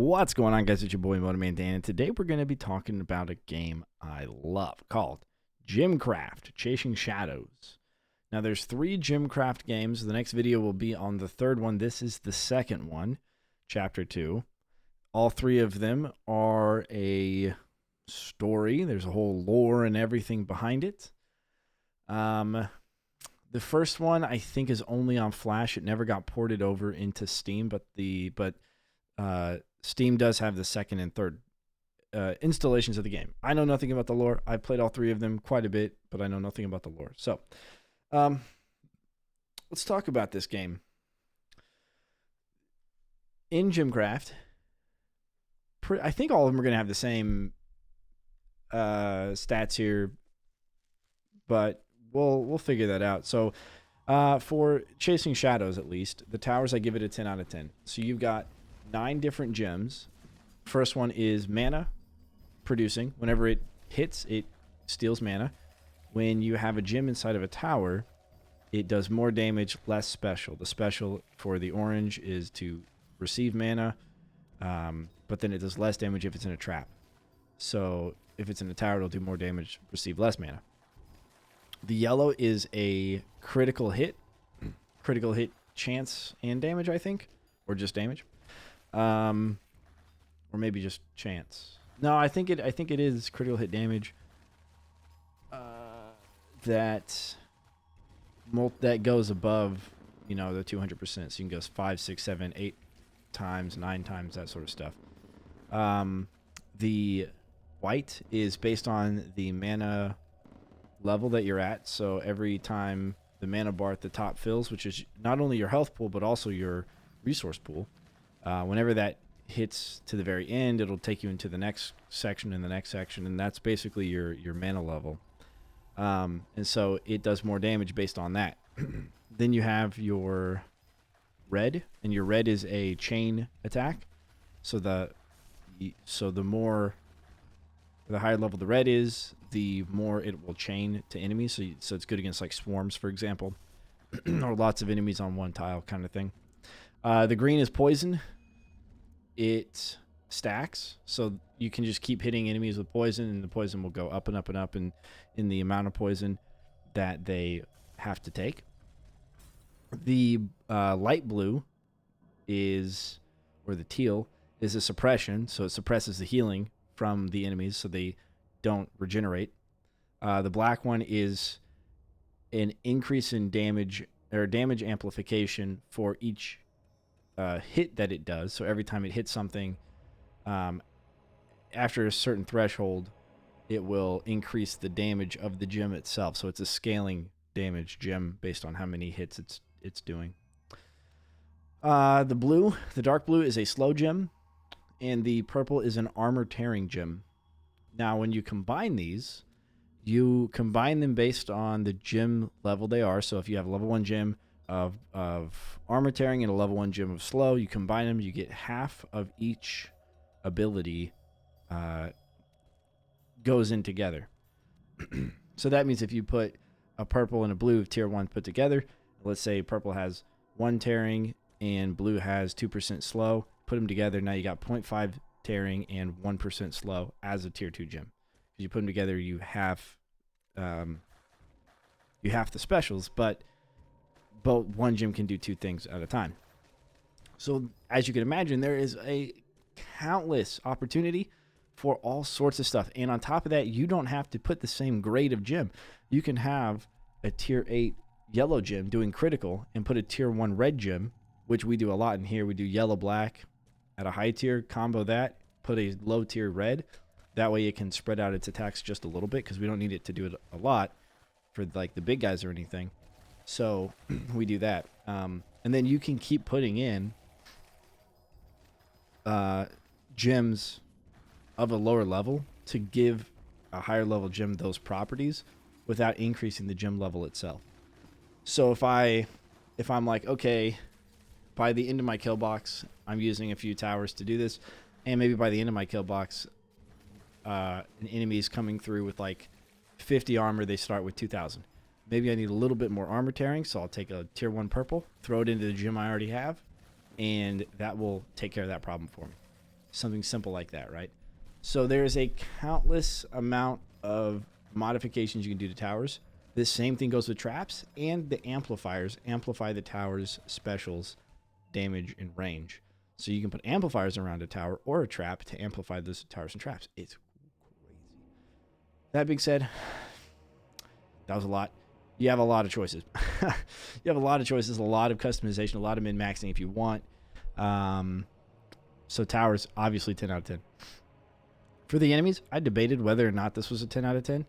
What's going on, guys? It's your boy Motorman Dan, and today we're going to be talking about a game I love called Gemcraft, Chasing Shadows. Now, there's 3 Gemcraft games. The next video will be on the 3rd one. This is the 2nd one, Chapter 2. All 3 of them are a story. There's a whole lore and everything behind it. The first one, I think, is only on Flash. It never got ported over into Steam, but Steam does have the 2nd and 3rd installations of the game. I know nothing about the lore. I've played all 3 of them quite a bit, but I know nothing about the lore. So, let's talk about this game. In Gemcraft, I think all of them are going to have the same stats here, but we'll figure that out. So, for Chasing Shadows, at least, the towers, I give it a 10 out of 10. So you've got 9 different gems. First one is mana producing. Whenever it hits, it steals mana. When you have a gem inside of a tower, it does more damage, less special. The special for the orange is to receive mana, but then it does less damage if it's in a trap. So if it's in a tower, it'll do more damage, receive less mana. The yellow is a critical hit chance and damage, I think, or just damage. Or maybe just chance. No, I think it is critical hit damage. That goes above, the 200%. So you can go 5, 6, 7, 8 times, 9 times, that sort of stuff. The white is based on the mana level that you're at. So every time the mana bar at the top fills, which is not only your health pool but also your resource pool. Whenever that hits to the very end, it'll take you into the next section and the next section, and that's basically your mana level. And so it does more damage based on that. Then you have your red, and your red is a chain attack. So the higher level the red is, the more it will chain to enemies. So it's good against like swarms, for example, or lots of enemies on one tile kind of thing. The green is poison. It stacks, so you can just keep hitting enemies with poison, and the poison will go up and up and up in the amount of poison that they have to take. The light blue is, or the teal, is a suppression, so it suppresses the healing from the enemies so they don't regenerate. The black one is an increase in damage, or damage amplification for each hit that it does. So every time it hits something, after a certain threshold, it will increase the damage of the gem itself. So it's a scaling damage gem based on how many hits it's doing. The dark blue is a slow gem, and the purple is an armor tearing gem. Now, when you combine these, you combine them based on the gem level they are. So if you have a level 1 gem of armor tearing and a level 1 gem of slow, you combine them, you get half of each ability goes in together. So that means if you put a purple and a blue of tier 1 put together, let's say purple has 1 tearing and blue has 2% slow, put them together, now you got 0.5 tearing and 1% slow as a tier 2 gem. If you put them together, you have the specials, but one gem can do 2 things at a time. So as you can imagine, there is a countless opportunity for all sorts of stuff. And on top of that, you don't have to put the same grade of gem. You can have a tier 8 yellow gem doing critical and put a tier 1 red gem, which we do a lot in here. We do yellow black at a high tier, combo that, put a low tier red. That way it can spread out its attacks just a little bit, because we don't need it to do it a lot for like the big guys or anything. So we do that. And then you can keep putting in gems of a lower level to give a higher level gem those properties without increasing the gem level itself. So if I'm like, okay, by the end of my kill box, I'm using a few towers to do this, and maybe by the end of my kill box, an enemy is coming through with like 50 armor, they start with 2,000. Maybe I need a little bit more armor tearing, so I'll take a tier 1 purple, throw it into the gem I already have, and that will take care of that problem for me. something simple like that, right? So there's a countless amount of modifications you can do to towers. This same thing goes with traps, and the amplifiers amplify the tower's specials, damage, and range. So you can put amplifiers around a tower or a trap to amplify those towers and traps. It's crazy. That being said, that was a lot. You have a lot of choices. You have a lot of choices, a lot of customization, a lot of min-maxing if you want. So towers, obviously 10 out of 10. For the enemies, I debated whether or not this was a 10 out of 10.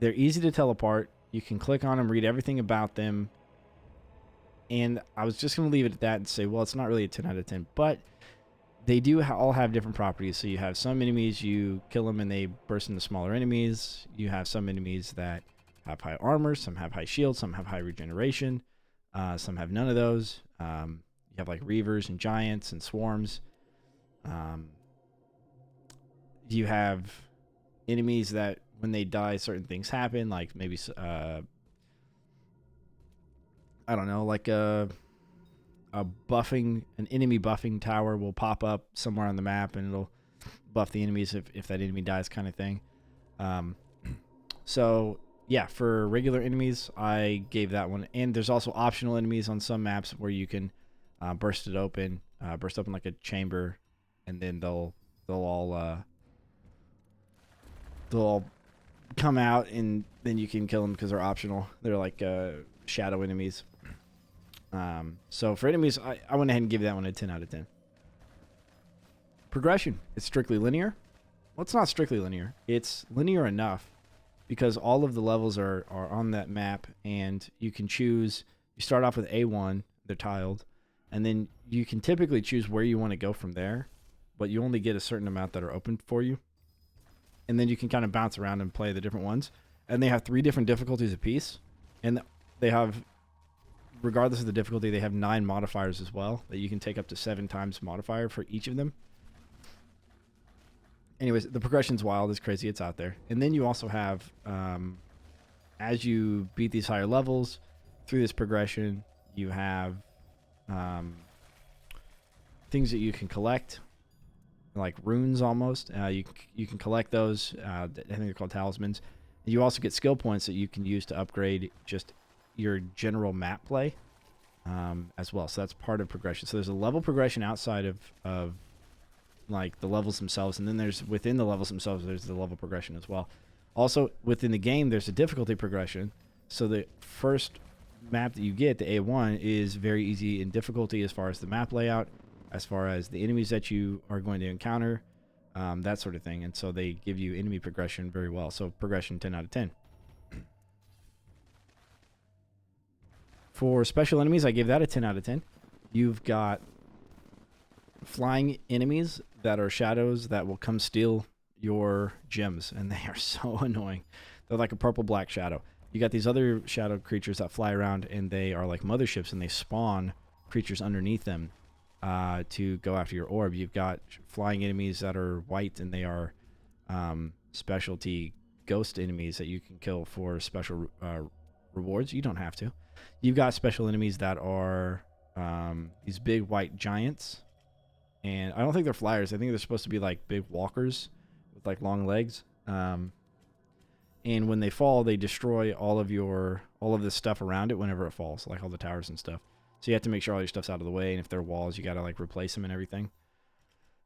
They're easy to tell apart. You can click on them, read everything about them. And I was just going to leave it at that and say, well, it's not really a 10 out of 10. But they do all have different properties. So you have some enemies, you kill them and they burst into smaller enemies. You have some enemies that have high armor. Some have high shield. Some have high regeneration. Some have none of those. You have like reavers and giants and swarms. You have enemies that when they die, certain things happen, like maybe I don't know, like an enemy buffing tower will pop up somewhere on the map and it'll buff the enemies if that enemy dies, kind of thing. So yeah, for regular enemies, I gave that one. And there's also optional enemies on some maps where you can burst open like a chamber, and then they'll all come out, and then you can kill them because they're optional. They're like shadow enemies. So for enemies, I went ahead and gave that one a 10 out of 10. Progression, it's strictly linear. Well, it's not strictly linear. It's linear enough because all of the levels are on that map, and you can choose. You start off with A1, they're tiled, and then you can typically choose where you want to go from there, but you only get a certain amount that are open for you. And then you can kind of bounce around and play the different ones. And they have 3 different difficulties apiece. And they have, regardless of the difficulty, they have 9 modifiers as well, that you can take up to 7 times modifier for each of them. Anyways, the progression's wild. It's crazy. It's out there. And then you also have, as you beat these higher levels, through this progression, you have things that you can collect, like runes almost. You can collect those. I think they're called talismans. You also get skill points that you can use to upgrade just your general map play as well. So that's part of progression. So there's a level progression outside of like the levels themselves, and then there's within the levels themselves there's the level progression as well. Also within the game there's a difficulty progression. So the first map that you get, the A1, is very easy in difficulty as far as the map layout, as far as the enemies that you are going to encounter, that sort of thing. And so they give you enemy progression very well. So progression 10 out of 10. For special enemies, I gave that a 10 out of 10. You've got flying enemies that are shadows that will come steal your gems, and they are so annoying. They're like a purple-black shadow. You got these other shadow creatures that fly around, and they are like motherships, and they spawn creatures underneath them to go after your orb. You've got flying enemies that are white, and they are specialty ghost enemies that you can kill for special rewards. You don't have to. You've got special enemies that are these big white giants, and I don't think they're flyers. I think they're supposed to be like big walkers with like long legs. And when they fall, they destroy all of the stuff around it whenever it falls, like all the towers and stuff. So you have to make sure all your stuff's out of the way, and if they're walls, you gotta like replace them and everything.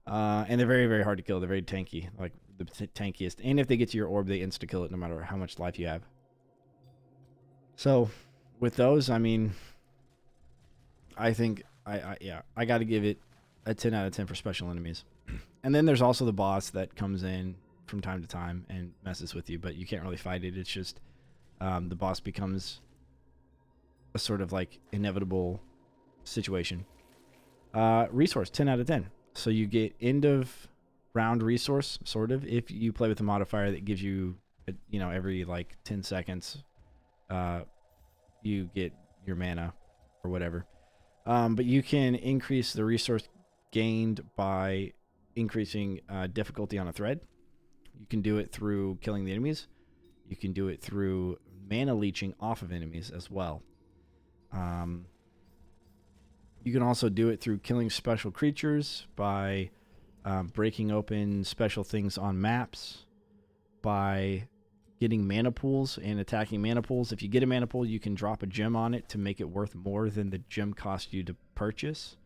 And they're very, very hard to kill. They're very tanky, like the tankiest. And if they get to your orb, they insta kill it no matter how much life you have. So with those, I mean, I think I got to give it a 10 out of 10 for special enemies. And then there's also the boss that comes in from time to time and messes with you, but you can't really fight it. It's just the boss becomes a sort of like inevitable situation. Resource 10 out of 10. So you get end of round resource, sort of, if you play with a modifier that gives you, every like 10 seconds you get your mana or whatever. But you can increase the resource gained by increasing difficulty on a thread. You can do it through killing the enemies. You can do it through mana leeching off of enemies as well. You can also do it through killing special creatures by breaking open special things on maps by getting mana pools and attacking mana pools. If you get a mana pool, you can drop a gem on it to make it worth more than the gem cost you to purchase.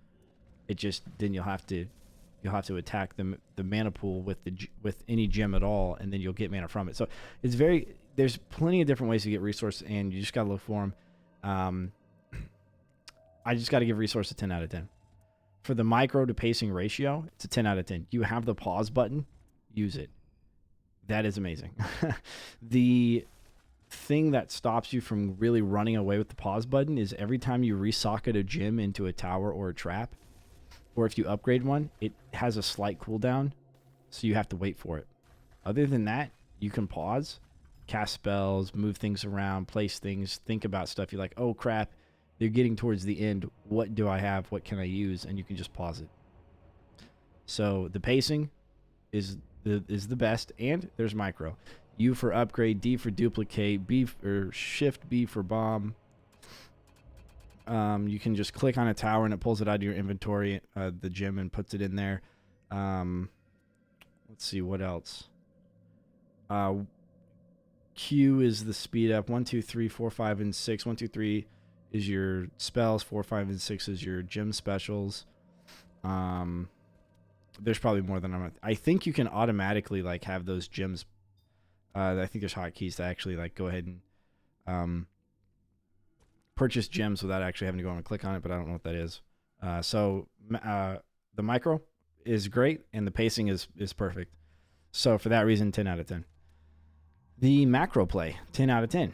It just then you'll have to attack the mana pool with any gem at all, and then you'll get mana from it. So it's there's plenty of different ways to get resources, and you just gotta look for them. I just got to give resource a 10 out of 10. For the micro to pacing ratio, it's a 10 out of 10. You have the pause button, use it. That is amazing. The thing that stops you from really running away with the pause button is every time you resocket a gem into a tower or a trap, or if you upgrade one, it has a slight cooldown, so you have to wait for it. Other than that, you can pause, cast spells, move things around, place things, think about stuff. You're like, oh crap, they're getting towards the end. What do I have? What can I use? And you can just pause it. So the pacing is the best, and there's micro. U for upgrade, D for duplicate, B or shift B for bomb. You can just click on a tower and it pulls it out of your inventory, the gem, and puts it in there. Let's see what else. Q is the speed up. 1, 2, 3, 4, 5, and 6. 1, 2, 3 is your spells. 4, 5, and 6 is your gem specials. There's probably more than I think you can automatically like have those gems. I think there's hotkeys to actually like go ahead and purchase gems without actually having to go and click on it, but I don't know what that is. So the micro is great and the pacing is perfect. So for that reason, 10 out of 10. The macro play, 10 out of 10.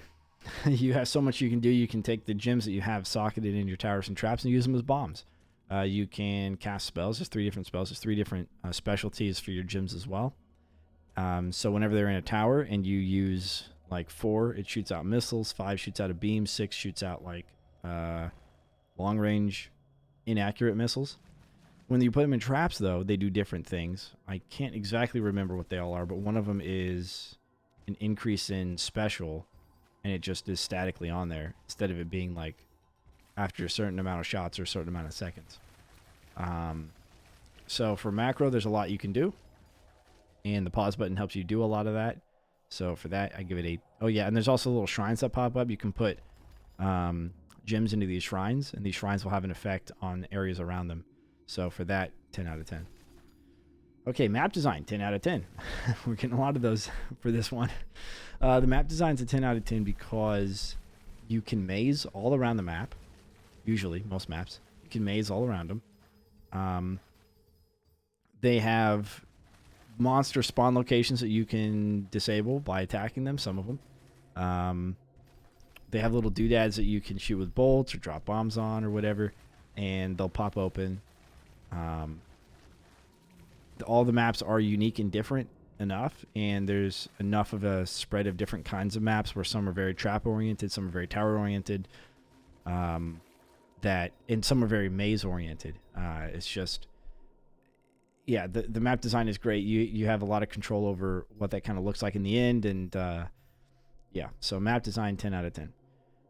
You have so much you can do. You can take the gems that you have socketed in your towers and traps and use them as bombs. You can cast spells. There's 3 different spells. There's 3 different specialties for your gems as well. So whenever they're in a tower and you use like 4, it shoots out missiles. 5 shoots out a beam. 6 shoots out like long range inaccurate missiles. When you put them in traps, though, they do different things. I can't exactly remember what they all are, but one of them is an increase in special, and it just is statically on there instead of it being like after a certain amount of shots or a certain amount of seconds. So for macro, there's a lot you can do, and the pause button helps you do a lot of that. So for that, I give it 8. Oh yeah, and there's also little shrines that pop up. You can put gems into these shrines, and these shrines will have an effect on areas around them. So for that, 10 out of 10. Okay, map design, 10 out of 10. We're getting a lot of those for this one. The map design's a 10 out of 10 because you can maze all around the map. Usually, most maps, you can maze all around them. They have monster spawn locations that you can disable by attacking them, some of them. They have little doodads that you can shoot with bolts or drop bombs on or whatever, and they'll pop open. All the maps are unique and different enough, and there's enough of a spread of different kinds of maps where some are very trap oriented, some are very tower oriented, and some are very maze oriented. It's just, yeah, the map design is great. You have a lot of control over what that kind of looks like in the end, and yeah, so map design, 10 out of 10.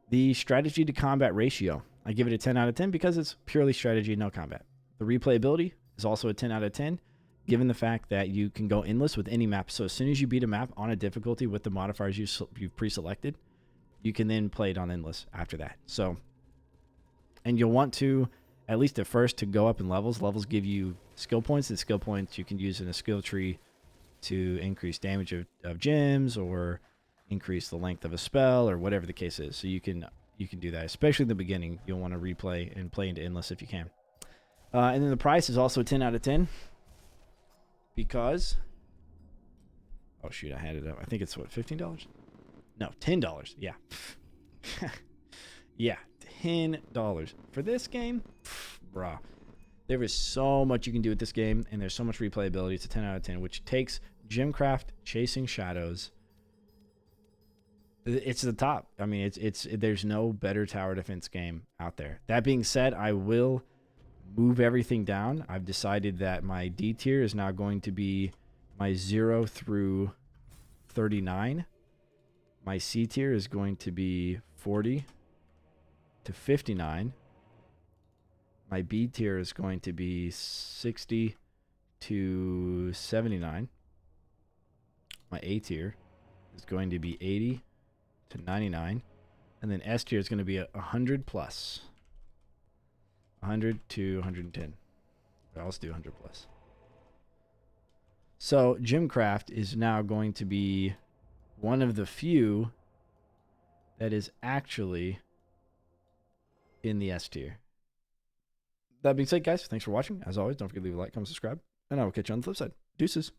The strategy to combat ratio, I give it a 10 out of 10 because it's purely strategy, no combat. The replayability is also a 10 out of 10, given the fact that you can go endless with any map. So as soon as you beat a map on a difficulty with the modifiers you've pre-selected, you can then play it on endless after that. So, and you'll want to, at least at first, to go up in levels. Levels give you skill points, and skill points you can use in a skill tree to increase damage of gems or increase the length of a spell or whatever the case is. So you can do that, especially in the beginning. You'll want to replay and play into endless if you can. And then the price is also a 10 out of 10 because, oh shoot, I had it up. I think it's what, $15? No, $10. Yeah. Yeah, $10 for this game. Bruh. There is so much you can do with this game, and there's so much replayability. It's a 10 out of 10, which takes Gemcraft Chasing Shadows. It's the top. I mean, there's no better tower defense game out there. That being said, I will move everything down. I've decided that my D tier is now going to be my 0 through 39. My C tier is going to be 40 to 59. My B tier is going to be 60 to 79. My A tier is going to be 80 to 99. And then S tier is going to be 100 plus. 100 to 110. Well, let's do 100 plus. So Gemcraft is now going to be one of the few that is actually in the S tier. That being said, guys, thanks for watching. As always, don't forget to leave a like, comment, subscribe, and I will catch you on the flip side. Deuces.